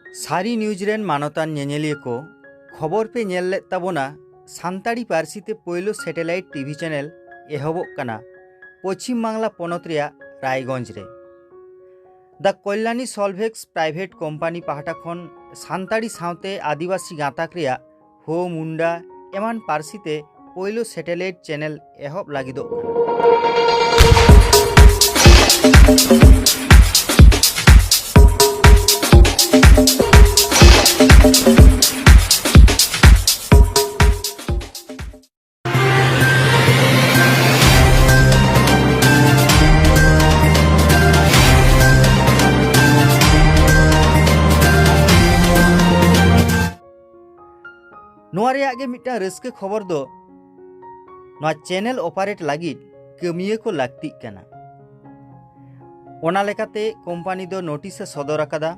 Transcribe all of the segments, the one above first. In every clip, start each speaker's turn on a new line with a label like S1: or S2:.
S1: सारी news rain मानतान ñeñeliya को खबर पे ñel लेत ताबोना सानताड़ी पारसी ते पोयलो सैटेलाइट टीवी चैनल एहबोग कना पश्चिम बांगला पनत रेया रायगंज रे। द कल्याणी सल्वेक्स प्राइवेट कोम्पानी पाहटा खन सानताड़ी सावते आदिवासी गाताक रेया हो मुंडा एमान पारसी ते पोयलो सैटेलाइट चैनल एहब लागिदोग मिट्टा रस्के खबर दो चैनल ऑपरेट लगिद कमिया को लागती कना। ओना लेकाते कोम्पानी दो नोटिस सदर अकादा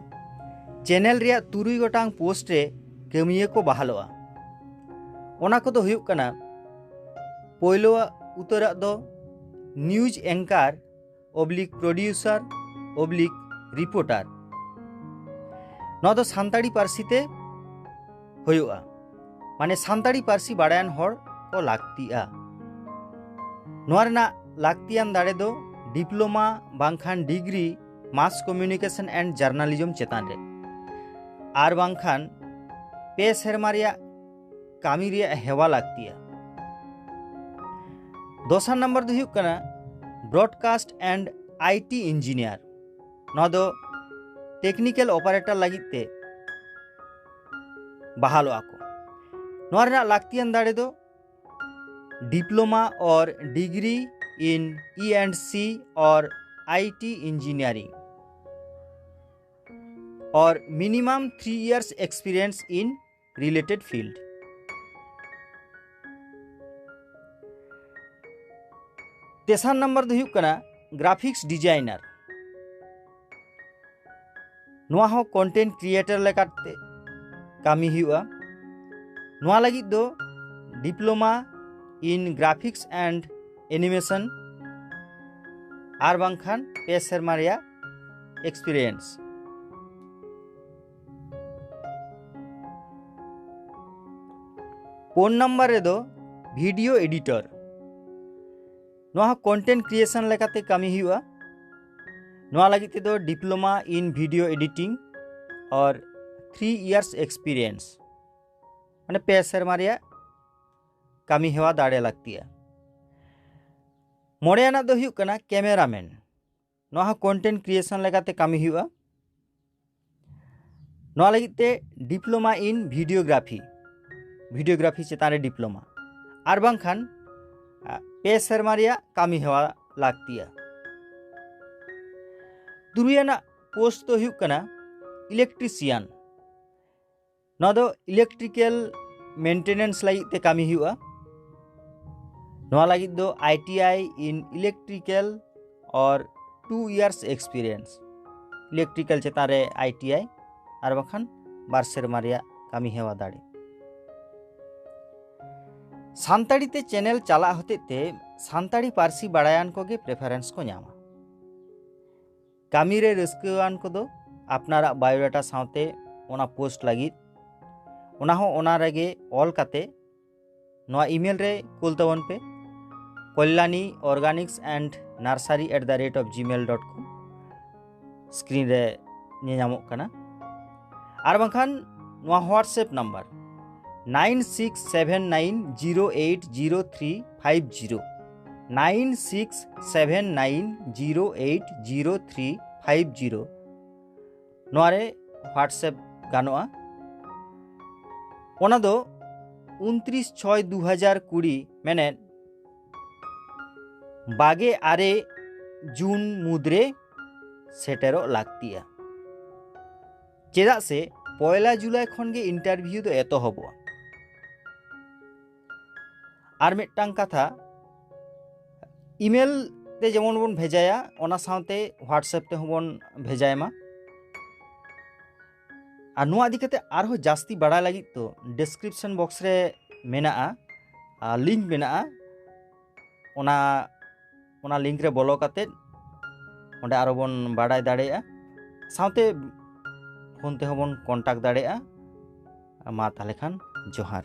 S1: चैनल रिया 3 गोटांग पोस्ट रे कमिया को बहालोआ। ओना को दो हुयुग कना पोयलो उतरा दो news anchor oblique producer oblique reporter नवा दो सानताड़ी पारसीते हुयुआ माने सानताड़ी पारसी बाड़ायान हर को लागतिया। नोआ रेना लागतियान दाड़े दो डिप्लोमा बांखान degree mass communication and journalism चेतान रे आर बांखान पे सेरमा रेया कामी रेया हेवा लागतिया। दोसर नंबर दो हुयुग कना ब्रॉडकास्ट एंड आईटी इंजीनियर नोआ दो टेक्निकल ऑपरेटर लागिते बहालो आको। नोआ रेना लागतियान दाड़े दो डिप्लोमा और डिग्री इन E&C और IT इंजीनियरिंग और minimum 3 years experience in related field. तेसार नंबर दो हुयुग कना ग्राफिक्स डिजाइनर नोआ हो कंटेंट क्रिएटर लेकाते कामी हुआ। नोआ लगी दो diploma in graphics and animation आर बांखान पे सेरमा रेया एक्सपीरियंस। फोन नंबर रे दो वीडियो एडिटर नोआ कंटेंट क्रिएशन लेकाते कामी हुआ। नोआ लगी ते दो डिप्लोमा इन वीडियो एडिटिंग और 3 years एक्सपीरियंस माने पे सेरमा रेया कामी हेवा दाड़े लगती है। मोड़ेना दो हुयुग कना कैमरामैन नोआ कंटेंट क्रिएशन लेकाते कामी हुआ। नोआ लगिते डिप्लोमा इन वीडियोग्राफी चेतान रे डिप्लोमा आर बांखान पे सेरमा रेया कामी हेवा लागती है। दुरियाना पोस्ट तो हुयुग कना इलेक्ट्रिशियन नोआ दो इलेक्ट्रिकल मेंटेनेंस लगिते कामी हुआ। नोआ लगी दो ITI इन इलेक्ट्रिकल और 2 years एक्सपीरियंस इलेक्ट्रिकल चेतान रे ITI और बाखान 2 सेरमा रेया कामी हेवा दाड़े। सानताड़ी ते चैनल चला होते ते सानताड़ी पारसी बाड़ायान को गे प्रेफारेंस को न्यामा। कामी रे रस्कान को दो अपनारा बायोडाटा सावते ओना पोस्ट लगी ओना हो ओना रेगे ऑल काते नोआ ईमेल रे कुल तबन पे Kalyani Organics and nursery @gmail.com screen रे नेनामोग कना आर बांखान नोआ व्हाट्सएप नंबर 9679080350 9679080350 नोआ रे व्हाट्सएप गानोआ। ओना दो 29/6/2020 मैंने 22 जून मुद्रे सेटेरो लागती है चेदा से 1 जुलाई खन गे इंटरव्यू दो एतो हबो। आर मिट्टांग कथा ईमेल ते जेमन बन भेजाया ओना सावते व्हाट्सएप ते होबन भेजायमा और नोआ इदी कते आरो जास्ती बड़ा लगी तो डिस्क्रिप्शन बॉक्स रे मेना लिंक मेना ओना लिंक रे बोलो काते ओंडे आरो बन बाडाय दाड़ेया सावते ᱯᱷᱳᱱ ᱛᱮᱦᱚᱸ ᱵᱚᱱ ᱠᱚᱱᱴᱟᱠᱴ ᱫᱟᱲᱮᱭᱟᱜᱼᱟ। ᱢᱟ ᱛᱟᱦᱚᱞᱮ ᱠᱷᱟᱱ ᱡᱚᱦᱟᱨ।